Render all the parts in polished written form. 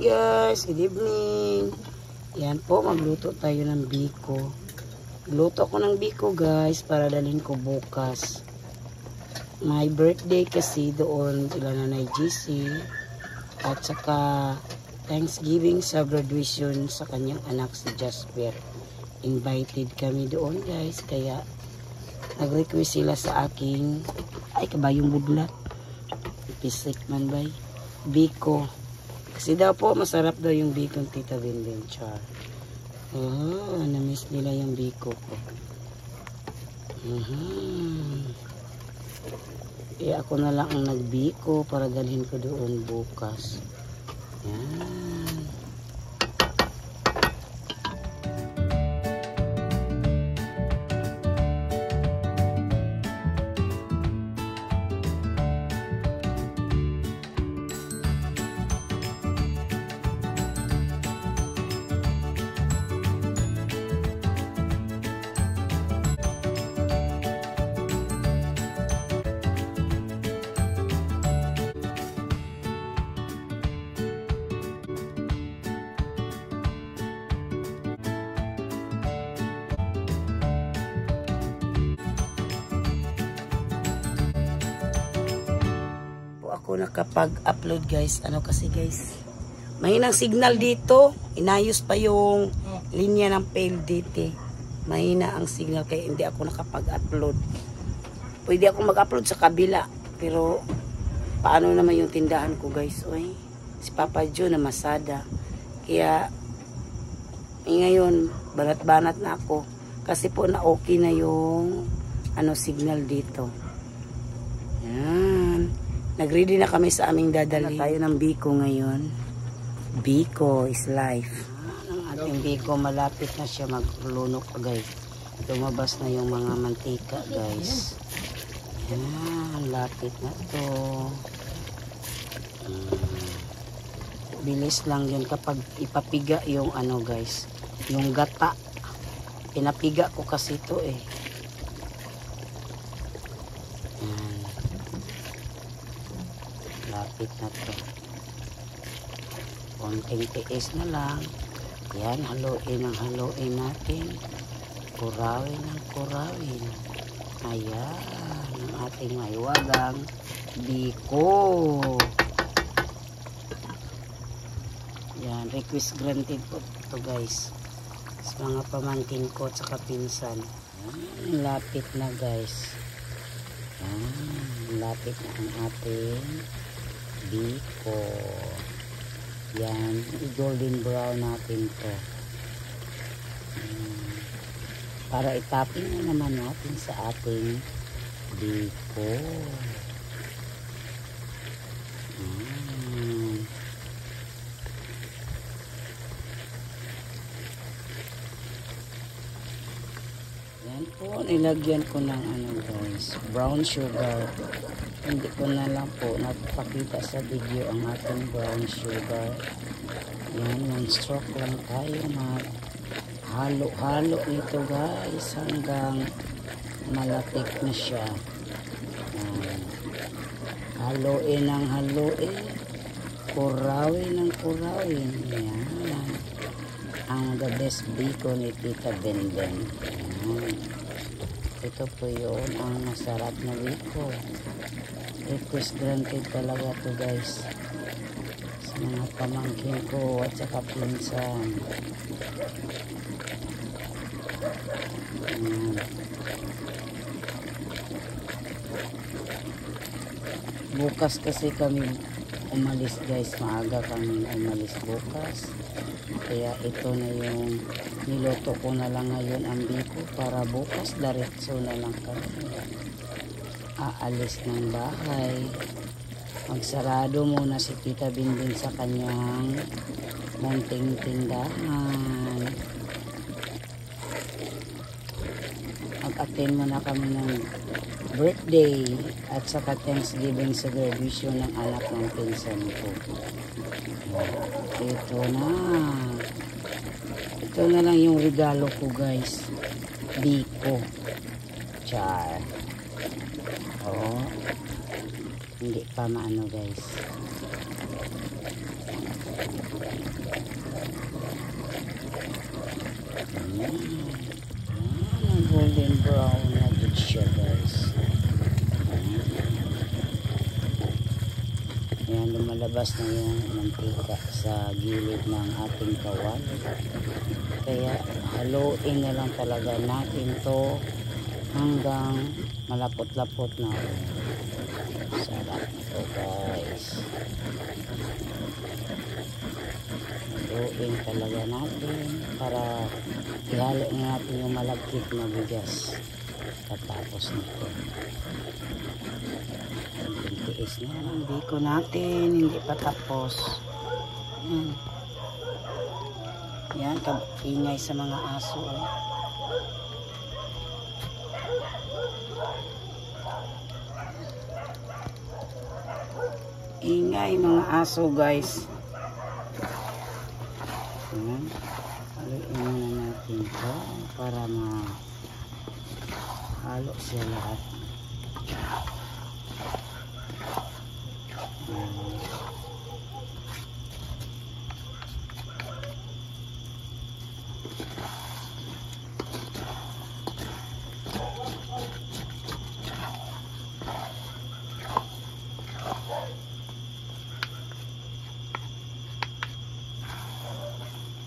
Guys, good evening. Yan po, magluto tayo ng biko. Luto ko ng biko guys para dalhin ko bukas. My birthday kasi doon sila Nanay GC. At saka Thanksgiving sa graduation sa kanyang anak si Jasper. Invited kami doon guys. Kaya nag-request sila sa aking ay kabayong budlat. Pisik man bay. Biko. Kasi daw po, masarap daw yung biko ng Tita Benben, char. Oh, na-miss nila yung biko ko. Eh, ako na lang ang nagbiko para dalhin ko doon bukas. Yan. Ako nakapag-upload guys. Ano kasi guys, mahinang signal dito. Inayos pa yung linya ng PLDT. Mahina ang signal kaya hindi ako nakapag-upload. Pwede ako mag-upload sa kabila. Pero paano naman yung tindahan ko guys? Oy, si Papa Joe na masada. Kaya ngayon banat-banat na ako. Kasi po na okay na yung signal dito. Yan. Nag-ready na kami sa aming dadali. Tayo ng biko ngayon. Biko is life. Ang ating biko, malapit na siya maglunok guys. Lumabas na yung mga mantika guys. Yan, lapit na to. Bilis lang yun kapag ipapiga yung guys. Yung gata. Pinapiga ko kasi to eh. Lapit na to. Konting tiis na lang. Yan, haluin natin. Kurawin ng kurawin. Ayan, ang ating maiwagang biko. Yan, request granted po ito guys. Sa mga pamangkin ko at saka pinsan. Yan, lapit na guys. Yan, lapit na ang ating biko. Yan, golden brown natin to. Para itapin na naman natin sa ating biko. Yan po, nilagyan ko ng guys, brown sugar. Hindi ko na lang po napakita sa video ang ating brown sugar. Yan, 1 stroke lang tayo na halo-halo nito guys hanggang malatik na siya. Yan. Haluin ng haluin, kurawin ng kurawin. Yan. Ang the best biko ni Tita Benben. Yan. Ito po yun ang masarap na biko. Request granted talaga to guys sa mga pamangkin ko at saka pinsan. Bukas kasi kami umalis guys, maaga kami umalis bukas. Kaya ito na yung niluto ko na lang ngayon ang biko para bukas diretso na lang kami aalis ng bahay. Magsarado muna si Tita Benben sa kanyang munting tindahan. Mag-attend muna kami ng birthday at saka Thanksgiving sa graduation ng anak ng pinsan ko. Ito na. Ito na lang yung regalo ko guys. Biko. Char. Oh. Hindi pa maano guys. Golden brown na din siya guys. Ayan, lumalabas na yung mantika sa gilid ng ating kawali. Kaya haluin na lang talaga natin to hanggang malapot-lapot na. Sarap nito guys. Haluin talaga natin para ihalo na natin yung malagkit na bigas katapos nito. Tiis na ang biko natin, hindi pa tapos. Yan, ingay sa mga aso. Ingay mga aso guys. Yan. Haluin muna natin ito para mahalo siya lahat.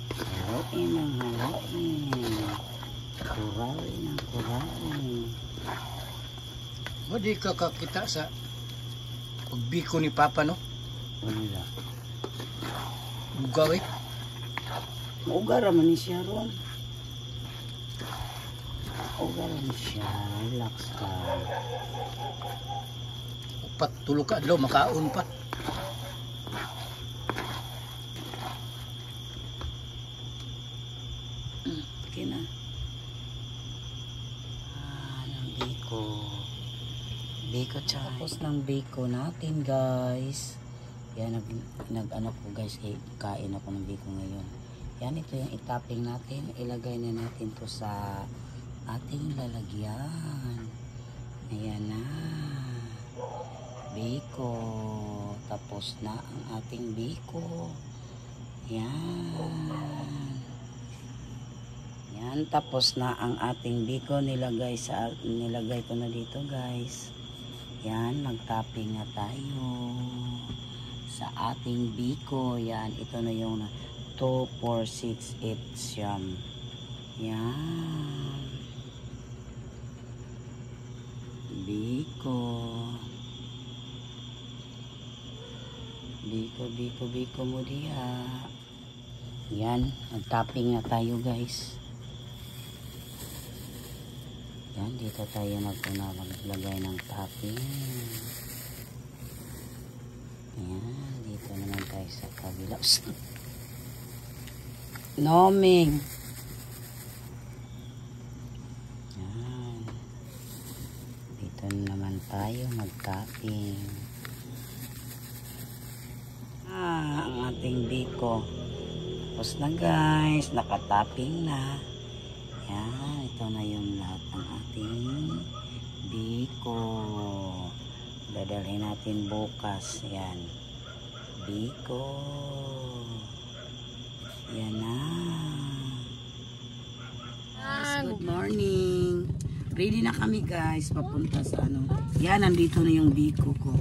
Halain ang halain. Kuralin ang kuralin. Di ka kakita sa pagbiko ni Papa, no? Wala. Bugaw eh. Mauga raman ni siya ron. Mauga raman siya. Relax ka. Upat tulog ka daw, makaon pa. Okay na. Ng biko. Biko chai. Tapos ng biko natin guys. Yan, nag-ano ko guys, kain ako ng biko ngayon. Yan, ito yung itapping natin. Ilagay na natin to sa ating lalagyan. Ayan na. Biko. Tapos na ang ating biko. Yan. Yan, tapos na ang ating biko. Nilagay ko na dito guys. Yan, nag-topping na tayo sa ating biko. Yan, ito na yung 2, 4, 6, 8 siyam. Yan. Biko. Biko mo diha. Yan, nag-topping na tayo guys. Yan, dito tayo maglagay ng topping. Yan, dito naman tayo sa kabila. Noming. Yan. Dito naman tayo mag-topping. Ang ating biko. Tapos na guys, naka-topping na. Yan, ito na yung lahat ng ating biko. Dadalhin natin bukas. Yan. Biko. Yan na. Good morning. Ready na kami guys. Papunta sa ano. Yan, nandito na yung biko ko.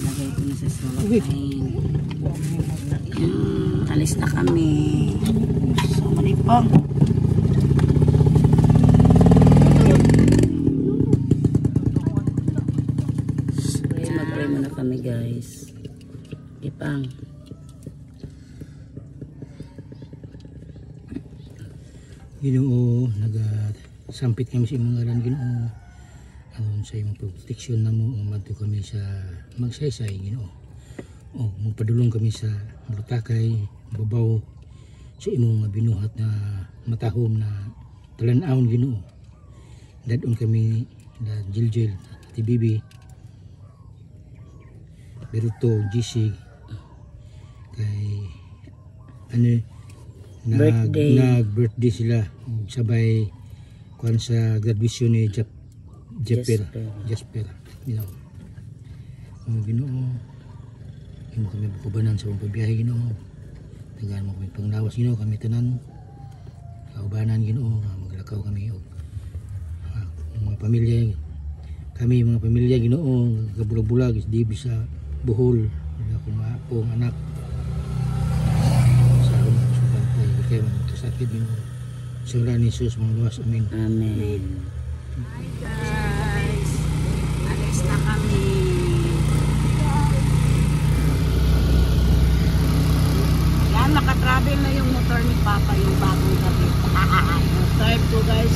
Lagay ko na sa salakain. Yan, alis na kami. So, malipang. Mag-pray muna kami guys. Ipang. Ginoo, nagasampit kami sa imong ngalan Ginoo. Anon sa imong protection namo, umadto kami sa magsaysay Ginoo. O magpadulong kami sa malutakay, babaw sa imong binuhat na matahom na talan-awon Ginoo. Dadon kami na Jiljil, Tibibi, Beruto, GC kay ano nag-birthday sila sabay kuan sa graduation ni Jasper. You know. Ginoo. Imo kami bukubanan sa pagbiyahe Ginoo. Tagaan mo kami panglawas Ginoo kami tanan. Kaubanan Ginoo nga maglakaw kami og mga pamilya. Kami mga pamilya Ginoo gabulag-bulag di bisa Bohol. Wala akong anak. Sa akong supantay kay magkasakit Ginoo. Sa ngalan ni Jesus mangluwas amin. Amen. Hi guys. Alis na kami. Yan, nakatravel na yung motor ni Papa, yung bagong gabi. Time to guys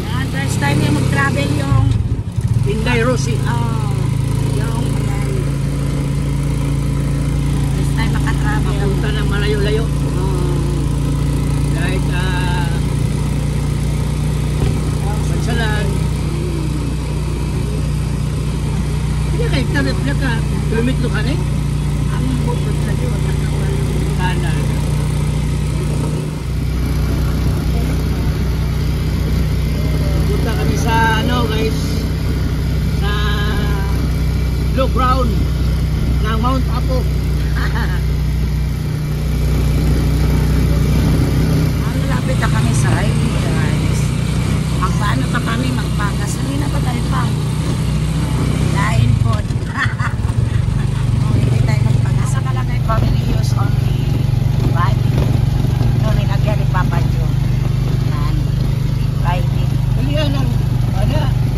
Yan, first time niya mag-travel yung Inday Rosie. Yung first time makatravel. Mapunta ng malayo-layo. Kahit Bansalan. Hindi kahit tanap na ka. Kilometro ka rin? Ang bukod sa doon, nakawalong Kanan. Punta kami sa guys. Sa low ground ng Mount Apo. Malapit na kami sa highway guys. Magpaano pa kami magpagasolina pa tayo pa. Lain po. Hindi tayo magpagasa ka lang ay family use only. Right? Ito nilagyan ni Papa Joe. Friday. Kalihan ang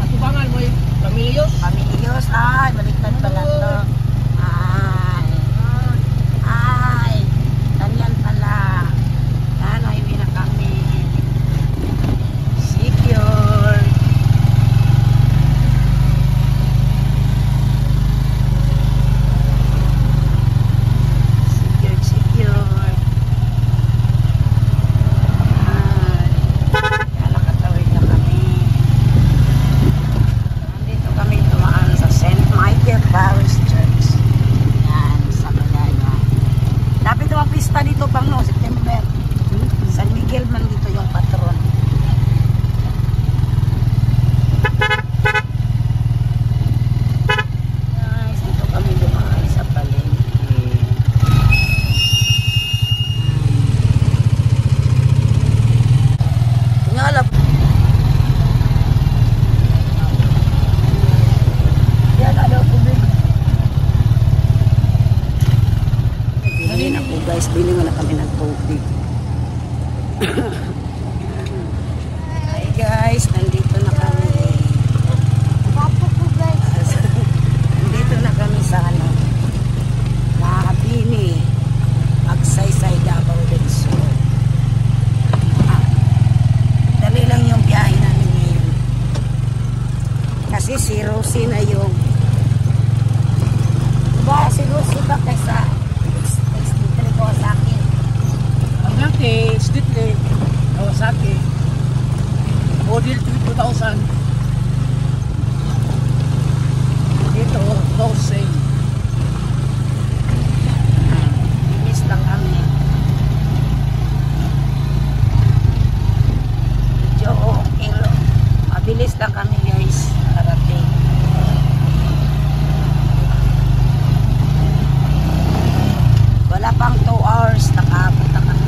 atubangan mo yung pamilyos. Family use. Ay, baliktad pala to. Ay. Ganyan pala. Yan, highway na kami. Secure. Secure. Yan, nakatawid na kami. Nandito kami tumaan sa St. Michael Parish Church. Yan, sa Malaya. Dapat ito ang pista dito pang September. San Miguel man dito yung patron. Guys, dito kami dumaan sa palengke. Ngalap. Yan, ano, tubig. Bili na po guys, bili na kami ng tubig. Hi guys, nandito na kami. Nandito na kami sa Mahabini, Magsaysay, Davao del Sur. Dali lang yung biyahe namin ngayon. Kasi si Rosie na yung si Rosie ba kaysa dito ko sa akin. Ang dati, Stitley, Kawasaki, Model 2000. Dito, Dorsey. Bilis lang kami. Medyo mabilis lang kami guys. Karating. Wala pang 2 hours. Nakapunta kami.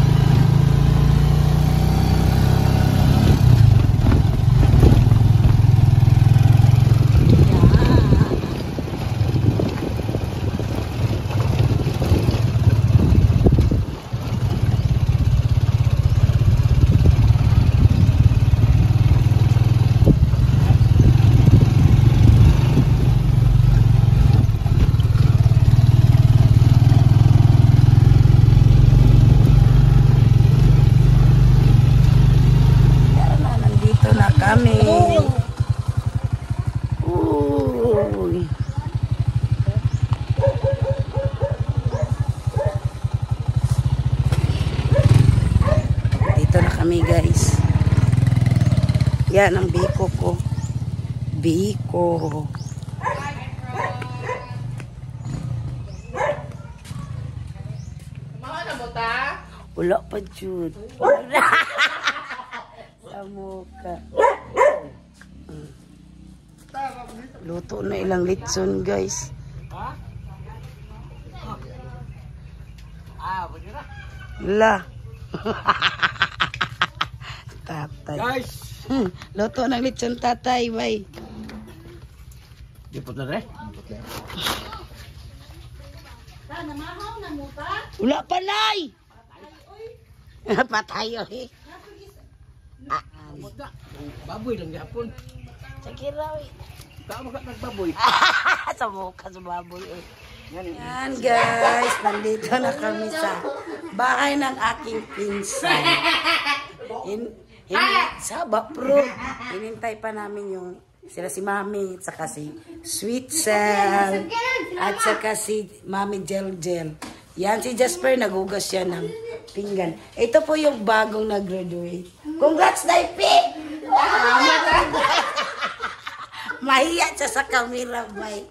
Kami. Uy. Dito na kami guys. Yan ang biko ko. Biko. Wala pa Jude. Sa muka. Luto na ilang litson guys. La. Tatay. Guys! Luto ng lechon tatay, bay. Di po na rin. Wala pa, Nay! Patay, oy. Baboy lang gapon. Sige raw, eh. Tama ka nagbaboy. Sa mukha sa baboy, eh. Yan, guys. Nandito na kami sa bahay ng aking pinsan. Sa Bapro. Hinintay pa namin yung sila si Mami at saka si Sweet Sam at saka si Mami Jel Jel. Yan, si Jasper nagugas siya ng pinggan. Ito po yung bagong nag-graduate. Congrats, Daipi! Mahiya siya sa camera, bay.